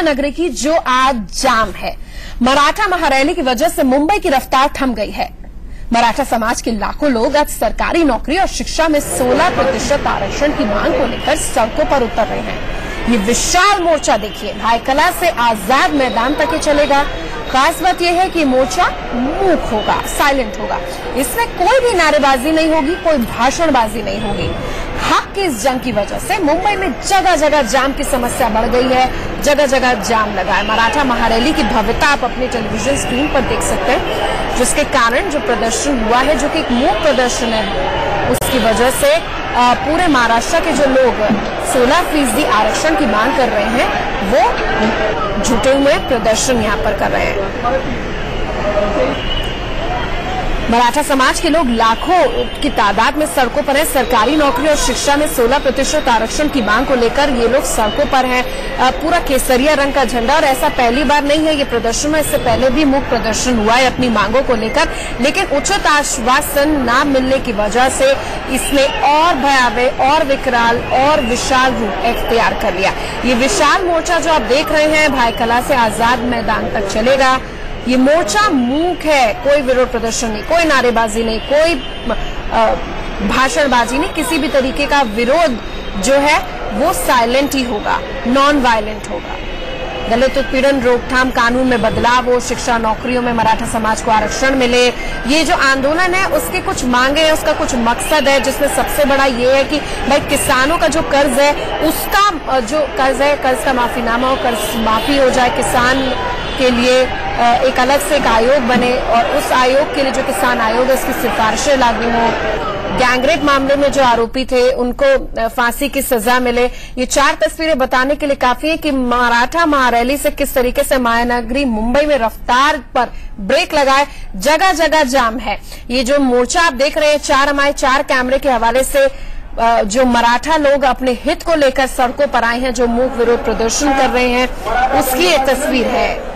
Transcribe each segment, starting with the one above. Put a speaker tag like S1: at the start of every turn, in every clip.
S1: नगरी की जो आज जाम है, मराठा महारैली की वजह से मुंबई की रफ्तार थम गई है। मराठा समाज के लाखों लोग आज सरकारी नौकरी और शिक्षा में 16% आरक्षण की मांग को लेकर सड़कों पर उतर रहे हैं। ये विशाल मोर्चा देखिए, भाईकला से आजाद मैदान तक ही चलेगा। खास बात यह है कि मोर्चा मूक होगा, साइलेंट होगा। इसमें कोई भी नारेबाजी नहीं होगी, कोई भाषणबाजी नहीं होगी। हक की इस जंग की वजह से मुंबई में जगह जगह जाम की समस्या बढ़ गई है, जगह जगह जाम लगा है। मराठा महारैली की भव्यता आप अपने टेलीविजन स्क्रीन पर देख सकते हैं, जिसके कारण जो प्रदर्शन हुआ है, जो कि एक मूक प्रदर्शन है, उसकी वजह से पूरे महाराष्ट्र के जो लोग 16% आरक्षण की मांग कर रहे हैं, वो जुटे हुए प्रदर्शन यहां पर कर रहे हैं। मराठा समाज के लोग लाखों की तादाद में सड़कों पर हैं। सरकारी नौकरी और शिक्षा में 16% आरक्षण की मांग को लेकर ये लोग सड़कों पर हैं। पूरा केसरिया रंग का झंडा, और ऐसा पहली बार नहीं है ये प्रदर्शन में, इससे पहले भी मुख्य प्रदर्शन हुआ है अपनी मांगों को लेकर, लेकिन उचित आश्वासन न मिलने की वजह से इसने और भयावह और विकराल और विशाल रूप इख्तियार कर लिया। ये विशाल मोर्चा जो आप देख रहे हैं, भाईकला से आजाद मैदान तक चलेगा। ये मोर्चा मूक है, कोई विरोध प्रदर्शन नहीं, कोई नारेबाजी नहीं, कोई भाषणबाजी नहीं, किसी भी तरीके का विरोध जो है वो साइलेंट ही होगा, नॉन वायलेंट होगा। दलित उत्पीड़न रोकथाम कानून में बदलाव हो, शिक्षा नौकरियों में मराठा समाज को आरक्षण मिले, ये जो आंदोलन है उसके कुछ मांगे हैं, उसका कुछ मकसद है, जिसमें सबसे बड़ा ये है कि भाई किसानों का जो कर्ज है, उसका जो कर्ज है, कर्ज का माफीनामा हो, कर्ज माफी हो जाए, किसान के लिए एक अलग से एक आयोग बने, और उस आयोग के लिए जो किसान आयोग है उसकी सिफारिशें लागू हो। गैंगरेप मामले में जो आरोपी थे उनको फांसी की सजा मिले। ये 4 तस्वीरें बताने के लिए काफी है कि मराठा महारैली से किस तरीके से मायानगरी मुंबई में रफ्तार पर ब्रेक लगाए। जगह जगह जाम है। ये जो मोर्चा आप देख रहे हैं, 4 कैमरे के हवाले से जो मराठा लोग अपने हित को लेकर सड़कों पर आए हैं, जो मूक विरोध प्रदर्शन कर रहे हैं, उसकी एक तस्वीर है।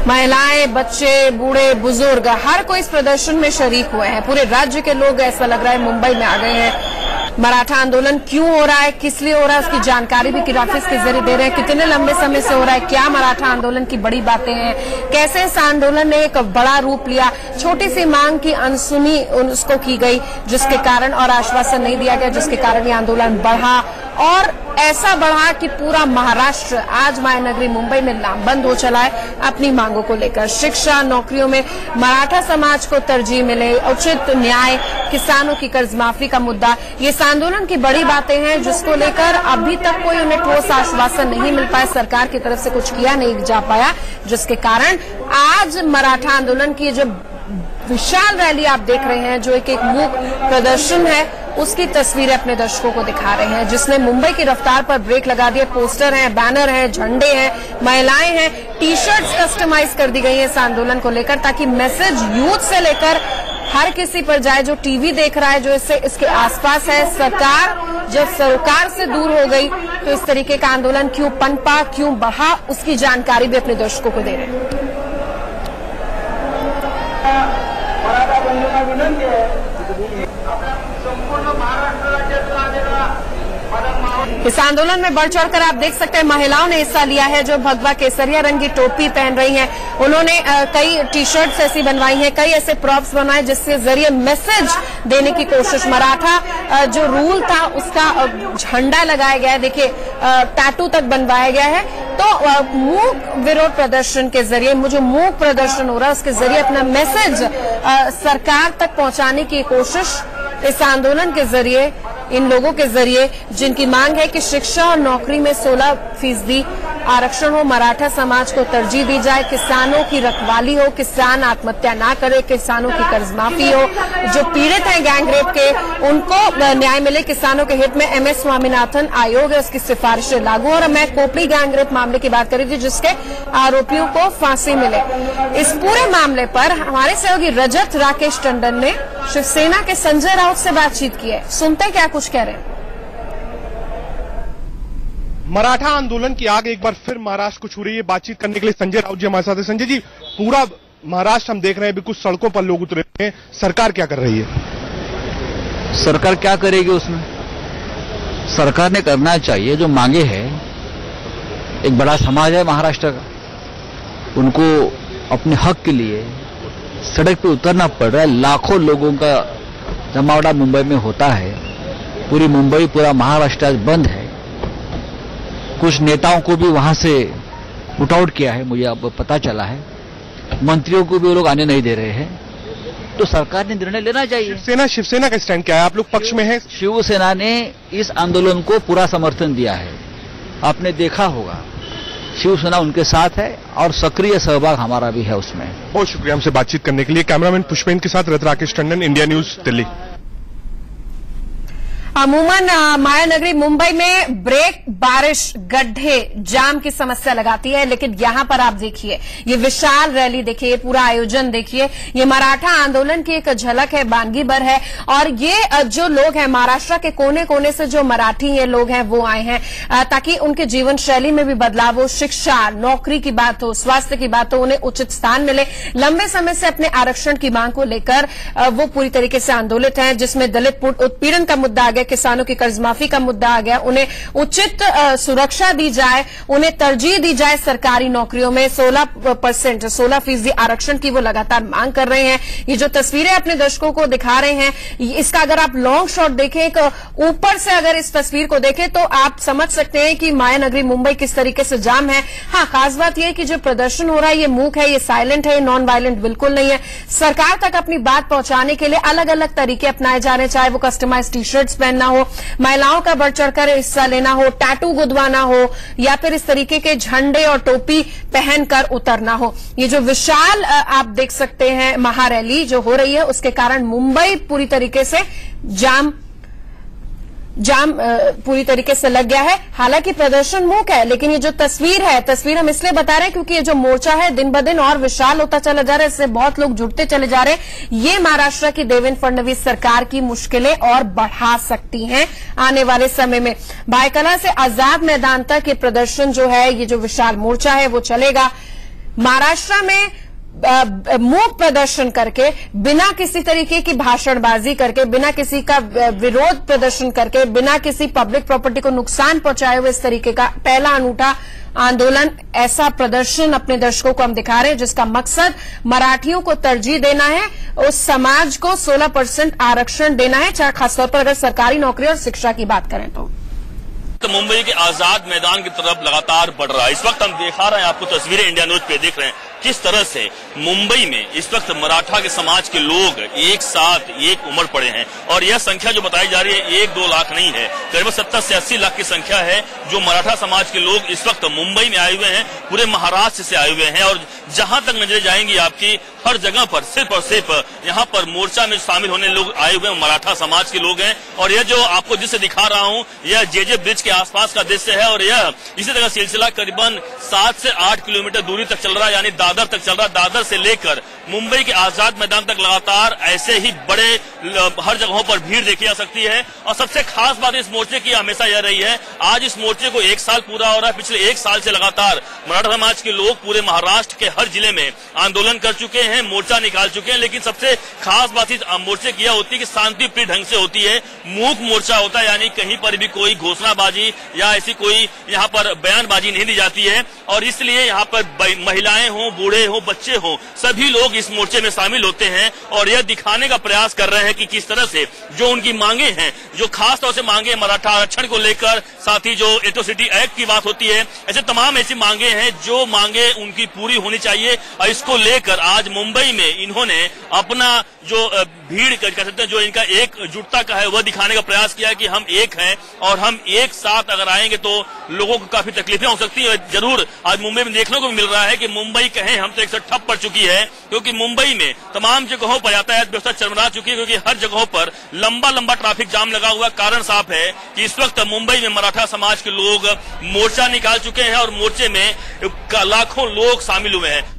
S1: महिलाएं, बच्चे, बूढ़े, बुजुर्ग, हर कोई इस प्रदर्शन में शरीक हुए हैं। पूरे राज्य के लोग, ऐसा लग रहा है, मुंबई में आ गए हैं। मराठा आंदोलन क्यों हो रहा है, किस लिए हो रहा है, उसकी जानकारी भी ग्राफिक्स के जरिए दे रहे हैं। कितने लंबे समय से हो रहा है, क्या मराठा आंदोलन की बड़ी बातें हैं, कैसे इस आंदोलन ने एक बड़ा रूप लिया। छोटी सी मांग की अनसुनी उसको की गई, जिसके कारण, और आश्वासन नहीं दिया गया, जिसके कारण ये आंदोलन बढ़ा, और ऐसा बढ़ा कि पूरा महाराष्ट्र आज मायानगरी मुंबई में लामबंद हो चला है अपनी मांगों को लेकर। शिक्षा, नौकरियों में मराठा समाज को तरजीह मिले, उचित न्याय, किसानों की कर्ज माफी का मुद्दा, ये इस आंदोलन की बड़ी बातें हैं, जिसको लेकर अभी तक कोई उन्हें ठोस आश्वासन नहीं मिल पाया, सरकार की तरफ से कुछ किया नहीं जा पाया, जिसके कारण आज मराठा आंदोलन की जो विशाल रैली आप देख रहे हैं, जो एक मूक प्रदर्शन है, उसकी तस्वीरें अपने दर्शकों को दिखा रहे हैं, जिसने मुंबई की रफ्तार पर ब्रेक लगा दिया। पोस्टर हैं, बैनर हैं, झंडे हैं, महिलाएं हैं, टी-शर्ट्स कस्टमाइज कर दी गई है इस आंदोलन को लेकर, ताकि मैसेज यूथ से लेकर हर किसी पर जाए, जो टीवी देख रहा है, जो इसके आसपास है। सरकार जब सरकार से दूर हो गई तो इस तरीके का आंदोलन क्यों पनपा, क्यों बढ़ा, उसकी जानकारी भी अपने दर्शकों को दे रहे हैं। इस आंदोलन में बढ़ चढ़कर आप देख सकते हैं महिलाओं ने हिस्सा लिया है, जो भगवा केसरिया रंग की टोपी पहन रही हैं। उन्होंने कई टी-शर्ट्स ऐसी बनवाई हैं, कई ऐसे प्रॉप्स बनाए जिसके जरिए मैसेज देने की कोशिश। मराठा जो रूल था उसका झंडा लगाया गया है, देखिए टैटू तक बनवाया गया है। तो मूक विरोध प्रदर्शन के जरिए, जो मूक प्रदर्शन हो रहा है, उसके जरिए अपना मैसेज सरकार तक पहुंचाने की कोशिश इस आंदोलन के जरिए, इन लोगों के जरिए, जिनकी मांग है कि शिक्षा और नौकरी में 16% आरक्षण हो, मराठा समाज को तरजीह दी जाए, किसानों की रखवाली हो, किसान आत्महत्या ना करे, किसानों की कर्ज माफी हो, जो पीड़ित हैं गैंगरेप के उनको न्याय मिले, किसानों के हित में MS स्वामीनाथन आयोग है उसकी सिफारिशें लागू। और मैं कोपली गैंगरेप मामले की बात कर रही थी, जिसके आरोपियों को फांसी मिले। इस पूरे मामले पर हमारे सहयोगी रजत राकेश टंडन ने शिवसेना के संजय राउत से बातचीत की है, सुनते क्या कुछ कह रहे हैं।
S2: मराठा आंदोलन की आग एक बार फिर महाराष्ट्र को छू रही है। बातचीत करने के लिए संजय राउत जी हमारे साथ हैं। संजय जी, पूरा महाराष्ट्र हम देख रहे हैं बिल्कुल सड़कों पर लोग उतरे हैं, सरकार क्या कर रही है?
S3: सरकार क्या करेगी उसमें? सरकार ने करना चाहिए, जो मांगे है, एक बड़ा समाज है महाराष्ट्र का, उनको अपने हक के लिए सड़क पे उतरना पड़ रहा है। लाखों लोगों का जमावड़ा मुंबई में होता है, पूरी मुंबई, पूरा महाराष्ट्र आज बंद है। कुछ नेताओं को भी वहां से पुट आउट किया है, मुझे अब पता चला है। मंत्रियों को भी वो लोग आने नहीं दे रहे हैं, तो सरकार ने निर्णय लेना चाहिए।
S2: शिवसेना का स्टैंड क्या है? आप लोग पक्ष में हैं?
S3: शिवसेना ने इस आंदोलन को पूरा समर्थन दिया है। आपने देखा होगा, शिवसेना उनके साथ है और सक्रिय सहभाग हमारा भी है उसमें।
S2: बहुत शुक्रिया हमसे बातचीत करने के लिए। कैमरामैन पुष्पेन के साथ रथ राकेश टंडन, इंडिया न्यूज, दिल्ली।
S1: अमूमन मायानगरी मुंबई में ब्रेक, बारिश, गड्ढे, जाम की समस्या लगाती है, लेकिन यहां पर आप देखिए, ये विशाल रैली देखिए, पूरा आयोजन देखिए, ये मराठा आंदोलन की एक झलक है, बानगी भर है। और ये जो लोग हैं, महाराष्ट्र के कोने कोने से जो मराठी ये लोग हैं वो आए हैं ताकि उनके जीवन शैली में भी बदलाव हो, शिक्षा, नौकरी की बात हो, स्वास्थ्य की बात हो, उन्हें उचित स्थान मिले। लंबे समय से अपने आरक्षण की मांग को लेकर वो पूरी तरीके से आंदोलित हैं, जिसमें दलित उत्पीड़न का मुद्दा आ गया, किसानों की कर्ज माफी का मुद्दा आ गया, उन्हें उचित सुरक्षा दी जाए, उन्हें तरजीह दी जाए सरकारी नौकरियों में। 16% आरक्षण की वो लगातार मांग कर रहे हैं। ये जो तस्वीरें अपने दर्शकों को दिखा रहे हैं, इसका अगर आप लॉन्ग शॉट देखें, एक ऊपर से अगर इस तस्वीर को देखें तो आप समझ सकते हैं कि मायानगरी मुंबई किस तरीके से जाम है। हाँ, खास बात यह है कि जो प्रदर्शन हो रहा है ये मूक है, ये साइलेंट है, ये नॉन वायलेंट बिल्कुल नहीं है। सरकार तक अपनी बात पहुंचाने के लिए अलग अलग तरीके अपनाए जा रहे हैं, चाहे वो कस्टमाइज टी शर्ट्स पहनना हो, महिलाओं का बढ़ चढ़कर हिस्सा लेना हो, टैटू गुदवाना हो, या फिर इस तरीके के झंडे और टोपी पहनकर उतरना हो। ये जो विशाल आप देख सकते हैं महारैली जो हो रही है, उसके कारण मुंबई पूरी तरीके से जाम पूरी तरीके से लग गया है। हालांकि प्रदर्शन मूक है, लेकिन ये जो तस्वीर हम इसलिए बता रहे हैं क्योंकि ये जो मोर्चा है दिन ब दिन और विशाल होता चला जा रहा है, इससे बहुत लोग जुड़ते चले जा रहे हैं। ये महाराष्ट्र की देवेंद्र फडणवीस सरकार की मुश्किलें और बढ़ा सकती हैं आने वाले समय में। भायखला से आजाद मैदान तक ये प्रदर्शन जो है, ये जो विशाल मोर्चा है वो चलेगा। महाराष्ट्र में मूक प्रदर्शन करके, बिना किसी तरीके की भाषणबाजी करके, बिना किसी का विरोध प्रदर्शन करके, बिना किसी पब्लिक प्रॉपर्टी को नुकसान पहुंचाए हुए इस तरीके का पहला अनूठा आंदोलन, ऐसा प्रदर्शन अपने दर्शकों को हम दिखा रहे हैं, जिसका मकसद मराठियों को तरजीह देना है, उस समाज को 16% आरक्षण देना है, चाहे खासतौर पर अगर सरकारी नौकरी और शिक्षा की बात करें तो।
S4: मुंबई के आजाद मैदान की तरफ लगातार बढ़ रहा है। इस वक्त हम दिखा रहे हैं आपको तस्वीरें, इंडिया न्यूज पे देख रहे हैं किस तरह से मुंबई में इस वक्त मराठा के समाज के लोग एक साथ एक उमड़ पड़े हैं। और यह संख्या जो बताई जा रही है 1-2 लाख नहीं है, करीब 70 से 80 लाख की संख्या है जो मराठा समाज के लोग इस वक्त मुंबई में आए हुए हैं, पूरे महाराष्ट्र से आए हुए हैं। और जहां तक नजरें जाएंगी आपकी, हर जगह पर सिर्फ और सिर्फ यहाँ पर मोर्चा में शामिल होने लोग आए हुए हैं, मराठा समाज के लोग हैं। और यह जो आपको जिसे दिखा रहा हूँ, यह जेजे ब्रिज के आसपास का दृश्य है। और यह इसी तरह सिलसिला करीबन 7 से 8 किलोमीटर दूरी तक चल रहा है, यानी दादर तक चल रहा है। दादर से लेकर मुंबई के आजाद मैदान तक लगातार ऐसे ही बड़े हर जगहों पर भीड़ देखी जा सकती है। और सबसे खास बात इस मोर्चे की हमेशा यह रही है, आज इस मोर्चे को 1 साल पूरा हो रहा है। पिछले 1 साल से लगातार मराठा समाज के लोग पूरे महाराष्ट्र के हर जिले में आंदोलन कर चुके हैं, मोर्चा निकाल चुके हैं। लेकिन सबसे खास बात इस मोर्चे की यह होती है कि शांतिप्रिय ढंग से होती है, मूक मोर्चा होता है, यानी कहीं पर भी कोई घोषणाबाजी या ऐसी कोई यहाँ पर बयानबाजी नहीं दी जाती है। और इसलिए यहाँ पर महिलाएं हों, बूढ़े हों, बच्चे हों, सभी लोग इस मोर्चे में शामिल होते हैं और यह दिखाने का प्रयास कर रहे हैं कि किस तरह से जो उनकी मांगे हैं, जो खास तौर से मांगे मराठा आरक्षण को लेकर, साथ ही जो एट्रोसिटी एक्ट की बात होती है, ऐसे तमाम ऐसी मांगे हैं जो मांगे उनकी पूरी होनी चाहिए। और इसको लेकर आज मुंबई में इन्होंने अपना जो भीड़ कह सकते हैं, जो इनका एकजुटता का है, वह दिखाने का प्रयास किया कि हम एक हैं और हम एक साथ अगर आएंगे तो लोगों को काफी तकलीफें हो सकती है। जरूर आज मुंबई में देखने को मिल रहा है कि मुंबई कहें हम तो एक साथ ठप पड़ चुकी है, क्योंकि मुंबई में तमाम जगहों पर यातायात व्यवस्था चरमरा चुकी है, क्योंकि हर जगहों पर लंबा लंबा ट्रैफिक जाम लगा हुआ। कारण साफ है कि इस वक्त मुंबई में मराठा समाज के लोग मोर्चा निकाल चुके हैं और मोर्चे में लाखों लोग शामिल हुए हैं।